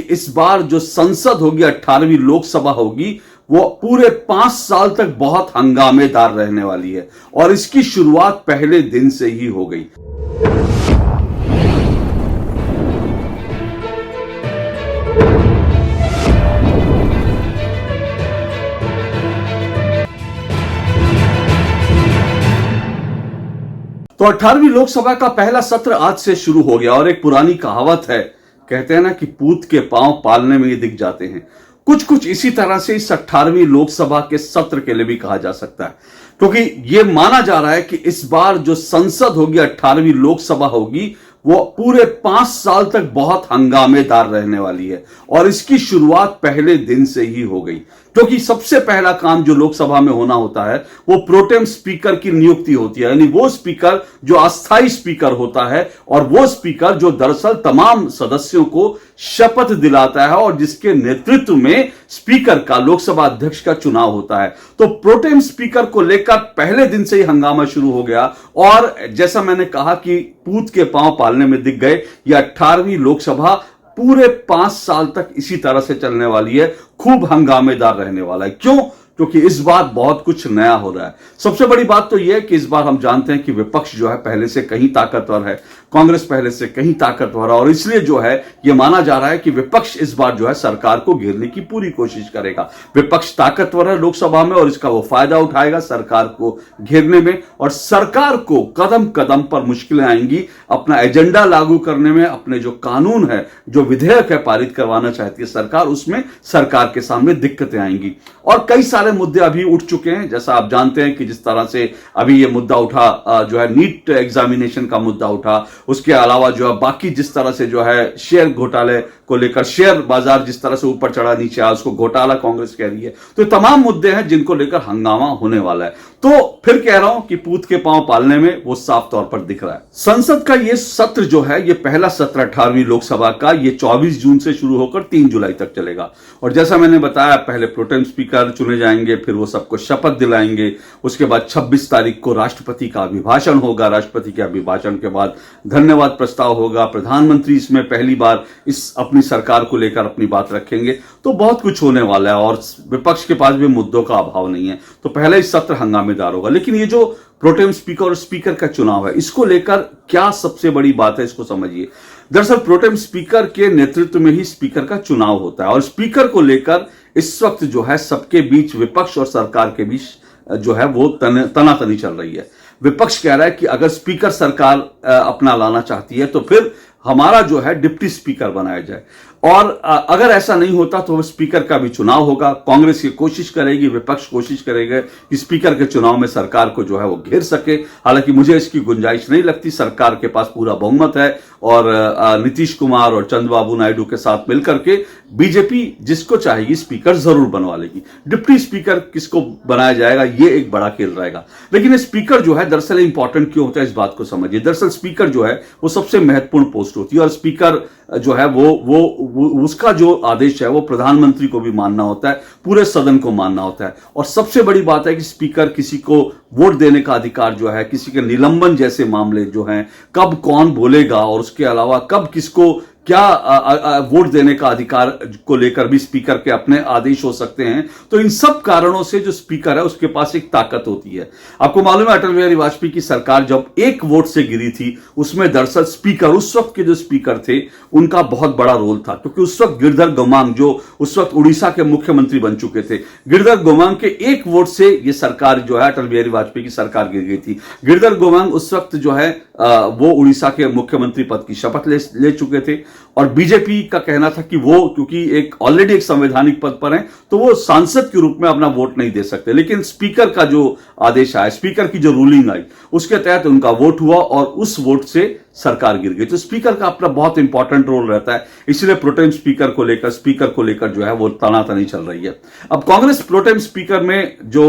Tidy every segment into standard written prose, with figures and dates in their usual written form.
इस बार जो संसद होगी 18वीं लोकसभा होगी वो पूरे 5 साल तक बहुत हंगामेदार रहने वाली है और इसकी शुरुआत पहले दिन से ही हो गई। तो 18वीं लोकसभा का पहला सत्र आज से शुरू हो गया और एक पुरानी कहावत है, कहते हैं ना कि पूत के पांव पालने में ये दिख जाते हैं। कुछ इसी तरह से इस 18वीं लोकसभा के सत्र के लिए भी कहा जा सकता है, क्योंकि ये माना जा रहा है कि इस बार जो संसद होगी 18वीं लोकसभा होगी वो पूरे 5 साल तक बहुत हंगामेदार रहने वाली है और इसकी शुरुआत पहले दिन से ही हो गई, क्योंकि सबसे पहला काम जो लोकसभा में होना होता है वो प्रोटेम स्पीकर की नियुक्ति होती है, यानी वो स्पीकर जो अस्थायी स्पीकर होता है और वो स्पीकर जो दरअसल तमाम सदस्यों को शपथ दिलाता है और जिसके नेतृत्व में स्पीकर का, लोकसभा अध्यक्ष का चुनाव होता है। तो प्रोटेम स्पीकर को लेकर पहले दिन से ही हंगामा शुरू हो गया और जैसा मैंने कहा कि पूत के पांव पालने में दिख गए। यह 18वीं लोकसभा पूरे 5 साल तक इसी तरह से चलने वाली है, खूब हंगामेदार रहने वाला है। क्यों? क्योंकि इस बार बहुत कुछ नया हो रहा है। सबसे बड़ी बात तो यह है कि इस बार हम जानते हैं कि विपक्ष जो है पहले से कहीं ताकतवर है, कांग्रेस पहले से कहीं ताकतवर है और इसलिए जो है यह माना जा रहा है कि विपक्ष इस बार जो है सरकार को घेरने की पूरी कोशिश करेगा। विपक्ष ताकतवर है लोकसभा में और इसका वो फायदा उठाएगा सरकार को घेरने में और सरकार को कदम कदम पर मुश्किलें आएंगी अपना एजेंडा लागू करने में। अपने जो कानून है, जो विधेयक है पारित करवाना चाहती है सरकार, उसमें सरकार के सामने दिक्कतें आएंगी और कई सारे मुद्दे अभी उठ चुके हैं। जैसा आप जानते हैं कि जिस तरह से अभी ये मुद्दा उठा, जो है नीट एग्जामिनेशन का मुद्दा उठा, उसके अलावा जो है बाकी जिस तरह से जो है शेयर घोटाले को लेकर, शेयर बाजार जिस तरह से ऊपर चढ़ा नीचे आया उसको घोटाला कांग्रेस कह रही है। तो तमाम मुद्दे हैं जिनको लेकर हंगामा होने वाला है। तो फिर कह रहा हूं कि पूत के पांव पालने में वो साफ तौर पर दिख रहा है। संसद का ये सत्र जो है, ये पहला सत्र 18वीं लोकसभा का, ये 24 जून से शुरू होकर 3 जुलाई तक चलेगा और जैसा मैंने बताया पहले प्रोटेम स्पीकर चुने जाएंगे, फिर वो सबको शपथ दिलाएंगे। उसके बाद 26 तारीख को राष्ट्रपति का अभिभाषण होगा। राष्ट्रपति के अभिभाषण के बाद धन्यवाद प्रस्ताव होगा। प्रधानमंत्री इसमें पहली बार इस अपनी सरकार को लेकर अपनी बात रखेंगे। तो बहुत कुछ होने वाला है और विपक्ष के पास भी मुद्दों का अभाव नहीं है। तो पहले ही सत्र हंगामेदार होगा। लेकिन ये जो प्रोटेम स्पीकर और स्पीकर का चुनाव है, इसको लेकर क्या सबसे बड़ी बात है, इसको समझिए। दरअसल प्रोटेम स्पीकर के नेतृत्व में ही स्पीकर का चुनाव होता है और स्पीकर को लेकर इस वक्त जो है सबके बीच, विपक्ष और सरकार के बीच जो है वो तनातनी चल रही है। विपक्ष कह रहा है कि अगर स्पीकर सरकार अपना लाना चाहती है तो फिर हमारा जो है डिप्टी स्पीकर बनाया जाए और अगर ऐसा नहीं होता तो स्पीकर का भी चुनाव होगा। कांग्रेस ये कोशिश करेगी, विपक्ष कोशिश करेगा कि स्पीकर के चुनाव में सरकार को जो है वो घेर सके। हालांकि मुझे इसकी गुंजाइश नहीं लगती। सरकार के पास पूरा बहुमत है और नीतीश कुमार और चंद्रबाबू नायडू के साथ मिलकर के बीजेपी जिसको चाहेगी स्पीकर जरूर बनवा लेगी। डिप्टी स्पीकर किसको बनाया जाएगा ये एक बड़ा खेल रहेगा। लेकिन स्पीकर जो है दरअसल इंपॉर्टेंट क्यों होता है, इस बात को समझिए। दरअसल स्पीकर जो है वो सबसे महत्वपूर्ण पोस्ट होती है और स्पीकर जो है वो उसका जो आदेश है वो प्रधानमंत्री को भी मानना होता है, पूरे सदन को मानना होता है। और सबसे बड़ी बात है कि स्पीकर किसी को वोट देने का अधिकार जो है, किसी के निलंबन जैसे मामले जो हैं, कब कौन बोलेगा और उसके अलावा कब किसको क्या वोट देने का अधिकार को लेकर भी स्पीकर के अपने आदेश हो सकते हैं। तो इन सब कारणों से जो स्पीकर है उसके पास एक ताकत होती है। आपको मालूम है अटल बिहारी वाजपेयी की सरकार जब एक वोट से गिरी थी, उसमें दरअसल स्पीकर, उस वक्त के जो स्पीकर थे उनका बहुत बड़ा रोल था, क्योंकि उस वक्त गिरधर गोमांग जो उस वक्त उड़ीसा के मुख्यमंत्री बन चुके थे, गिरधर गोमांग के एक वोट से ये सरकार जो है अटल बिहारी वाजपेयी की सरकार गिर गई थी। गिरधर गोमांग उस वक्त जो है वो उड़ीसा के मुख्यमंत्री पद की शपथ ले चुके थे और बीजेपी का कहना था कि वो क्योंकि एक ऑलरेडी एक संवैधानिक पद पर हैं तो वो सांसद के रूप में अपना वोट नहीं दे सकते। लेकिन स्पीकर का जो आदेश आया, स्पीकर की जो रूलिंग आई, उसके तहत उनका वोट हुआ और उस वोट से सरकार गिर गई। तो स्पीकर का अपना बहुत इंपॉर्टेंट रोल रहता है, इसलिए प्रोटेम स्पीकर को लेकर जो है वो तनातनी चल रही है। अब कांग्रेस प्रोटेम स्पीकर में जो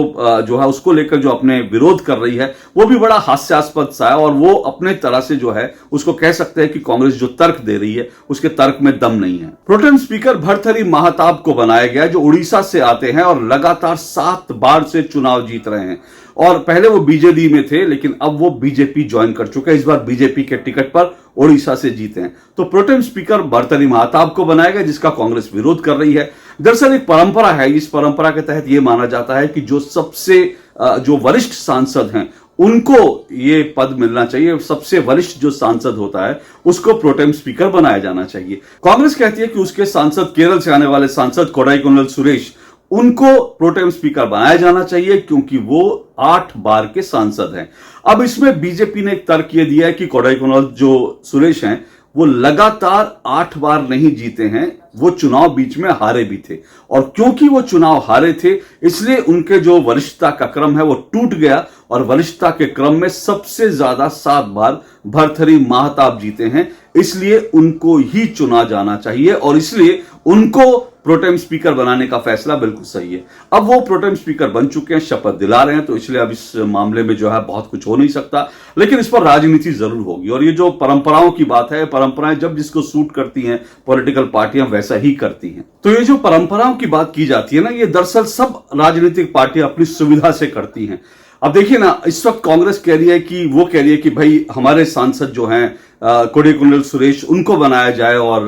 है उसको लेकर जो अपने विरोध कर रही है वो भी बड़ा हास्यास्पद सा है और वो अपने तरह से जो है उसको कह सकते हैं कि कांग्रेस जो तर्क दे रही है उसके तर्क में दम नहीं है। प्रोटेम स्पीकर भर्तृहरि महताब को बनाया गया, जो उड़ीसा से आते हैं और लगातार 7 बार से चुनाव जीत रहे हैं। और पहले वो बीजेडी में थे, लेकिन अब वो बीजेपी ज्वाइन कर चुके हैं। इस बार बीजेपी के टिकट पर ओडिशा से जीते हैं। तो प्रोटेम स्पीकर भर्तृहरि महताब को बनाया गया, जिसका कांग्रेस विरोध कर रही है। दरअसल एक परंपरा है, इस परंपरा के तहत यह माना जाता है कि जो वरिष्ठ सांसद हैं उनको ये पद मिलना चाहिए। सबसे वरिष्ठ जो सांसद होता है उसको प्रोटेम स्पीकर बनाया जाना चाहिए। कांग्रेस कहती है कि उसके सांसद, केरल से आने वाले सांसद कोडाईकनाल सुरेश, उनको प्रोटेम स्पीकर बनाया जाना चाहिए क्योंकि वो 8 बार के सांसद हैं। अब इसमें बीजेपी ने एक तर्क ये दिया है कि कोडाईकनाल जो सुरेश हैं वो लगातार 8 बार नहीं जीते हैं, वो चुनाव बीच में हारे भी थे। और क्योंकि वो चुनाव हारे थे इसलिए उनके जो वरिष्ठता का क्रम है वो टूट गया और वरिष्ठता के क्रम में सबसे ज्यादा 7 बार भर्तृहरि महताब जीते हैं, इसलिए उनको ही चुना जाना चाहिए और इसलिए उनको प्रोटेम स्पीकर बनाने का फैसला बिल्कुल सही है। अब वो प्रोटेम स्पीकर बन चुके हैं, शपथ दिला रहे हैं, तो इसलिए अब इस मामले में जो है बहुत कुछ हो नहीं सकता, लेकिन इस पर राजनीति जरूर होगी। और ये जो परंपराओं की बात है, परंपराएं जब जिसको सूट करती हैं पॉलिटिकल पार्टियां वैसा ही करती हैं। तो ये जो परंपराओं की बात की जाती है ना, ये दरअसल सब राजनीतिक पार्टियां अपनी सुविधा से करती हैं। अब देखिए ना, इस वक्त कांग्रेस कह रही है कि भाई हमारे सांसद जो हैं कोडाईकनाल सुरेश, उनको बनाया जाए और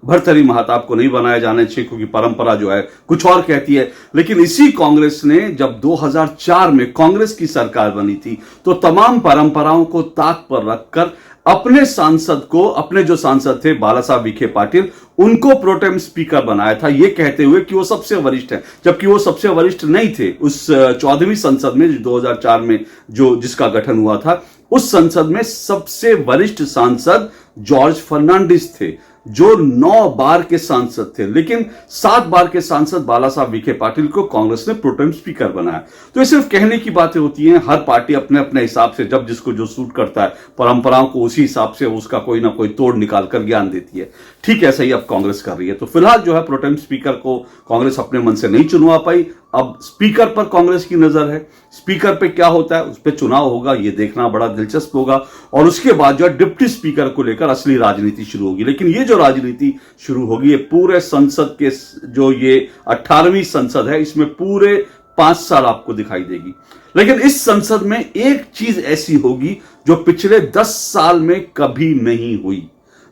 भर्तृहरि महताब को नहीं बनाया जाना चाहिए क्योंकि परंपरा जो है कुछ और कहती है। लेकिन इसी कांग्रेस ने जब 2004 में कांग्रेस की सरकार बनी थी तो तमाम परंपराओं को ताक पर रखकर अपने सांसद को, अपने जो सांसद थे बाला साहब विखे पाटिल, उनको प्रोटेम स्पीकर बनाया था, ये कहते हुए कि वो सबसे वरिष्ठ है, जबकि वो सबसे वरिष्ठ नहीं थे। उस 14वीं संसद में 2004 में जिसका गठन हुआ था, उस संसद में सबसे वरिष्ठ सांसद जॉर्ज फर्नांडिस थे, जो 9 बार के सांसद थे, लेकिन 7 बार के सांसद बाला साहब विखे पाटिल को कांग्रेस ने प्रोटेम स्पीकर बनाया। तो ये सिर्फ कहने की बातें होती हैं, हर पार्टी अपने अपने हिसाब से जब जिसको जो सूट करता है, परंपराओं को उसी हिसाब से उसका कोई ना कोई तोड़ निकाल कर ज्ञान देती है। ठीक ऐसा ही अब कांग्रेस कर रही है। तो फिलहाल जो है प्रोटेम स्पीकर को कांग्रेस अपने मन से नहीं चुनवा पाई। अब स्पीकर पर कांग्रेस की नजर है, स्पीकर पे क्या होता है, उस पर चुनाव होगा, ये देखना बड़ा दिलचस्प होगा। और उसके बाद जो है डिप्टी स्पीकर को लेकर असली राजनीति शुरू होगी। लेकिन ये जो राजनीति शुरू होगी, ये पूरे संसद के जो ये 18वीं संसद है, इसमें पूरे 5 साल आपको दिखाई देगी। लेकिन इस संसद में एक चीज ऐसी होगी जो पिछले 10 साल में कभी नहीं हुई,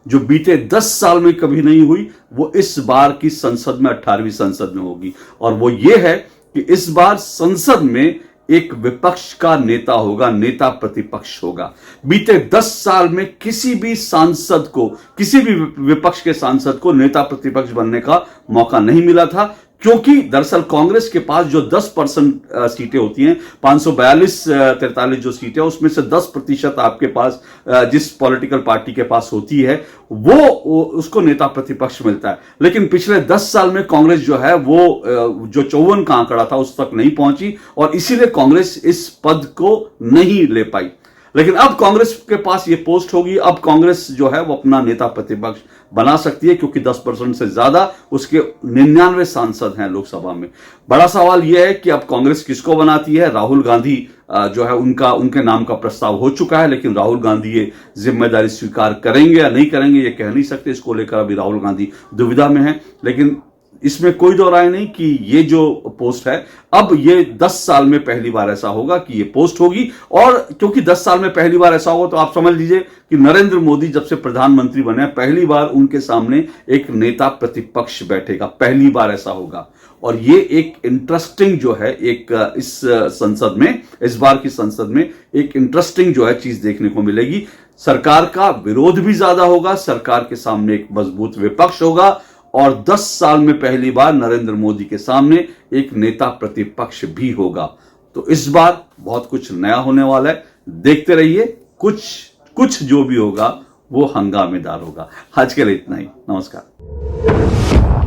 जो बीते 10 साल में कभी नहीं हुई, वो इस बार की संसद में 18वीं संसद में होगी। और वो ये है कि इस बार संसद में एक विपक्ष का नेता होगा, नेता प्रतिपक्ष होगा। बीते 10 साल में किसी भी सांसद को, किसी भी विपक्ष के सांसद को नेता प्रतिपक्ष बनने का मौका नहीं मिला था, क्योंकि दरअसल कांग्रेस के पास जो 10% सीटें होती हैं, 542-43 जो सीटें, उसमें से 10% आपके पास जिस पॉलिटिकल पार्टी के पास होती है वो उसको नेता प्रतिपक्ष मिलता है। लेकिन पिछले 10 साल में कांग्रेस जो है वो जो 54 का आंकड़ा था उस तक नहीं पहुंची और इसीलिए कांग्रेस इस पद को नहीं ले पाई। लेकिन अब कांग्रेस के पास ये पोस्ट होगी, अब कांग्रेस जो है वो अपना नेता प्रतिपक्ष बना सकती है, क्योंकि 10% से ज्यादा उसके 99 सांसद हैं लोकसभा में। बड़ा सवाल यह है कि अब कांग्रेस किसको बनाती है। राहुल गांधी जो है उनके नाम का प्रस्ताव हो चुका है, लेकिन राहुल गांधी ये जिम्मेदारी स्वीकार करेंगे या नहीं करेंगे ये कह नहीं सकते। इसको लेकर अभी राहुल गांधी दुविधा में है। लेकिन इसमें कोई दो राय नहीं कि ये जो पोस्ट है, अब ये 10 साल में पहली बार ऐसा होगा कि ये पोस्ट होगी। और क्योंकि 10 साल में पहली बार ऐसा होगा तो आप समझ लीजिए कि नरेंद्र मोदी जब से प्रधानमंत्री बने पहली बार उनके सामने एक नेता प्रतिपक्ष बैठेगा, पहली बार ऐसा होगा। और ये एक इंटरेस्टिंग जो है एक इस संसद में, इस बार की संसद में एक इंटरेस्टिंग जो है चीज देखने को मिलेगी। सरकार का विरोध भी ज्यादा होगा, सरकार के सामने एक मजबूत विपक्ष होगा और 10 साल में पहली बार नरेंद्र मोदी के सामने एक नेता प्रतिपक्ष भी होगा। तो इस बार बहुत कुछ नया होने वाला है, देखते रहिए। कुछ जो भी होगा वो हंगामेदार होगा। आज के लिए इतना ही, नमस्कार।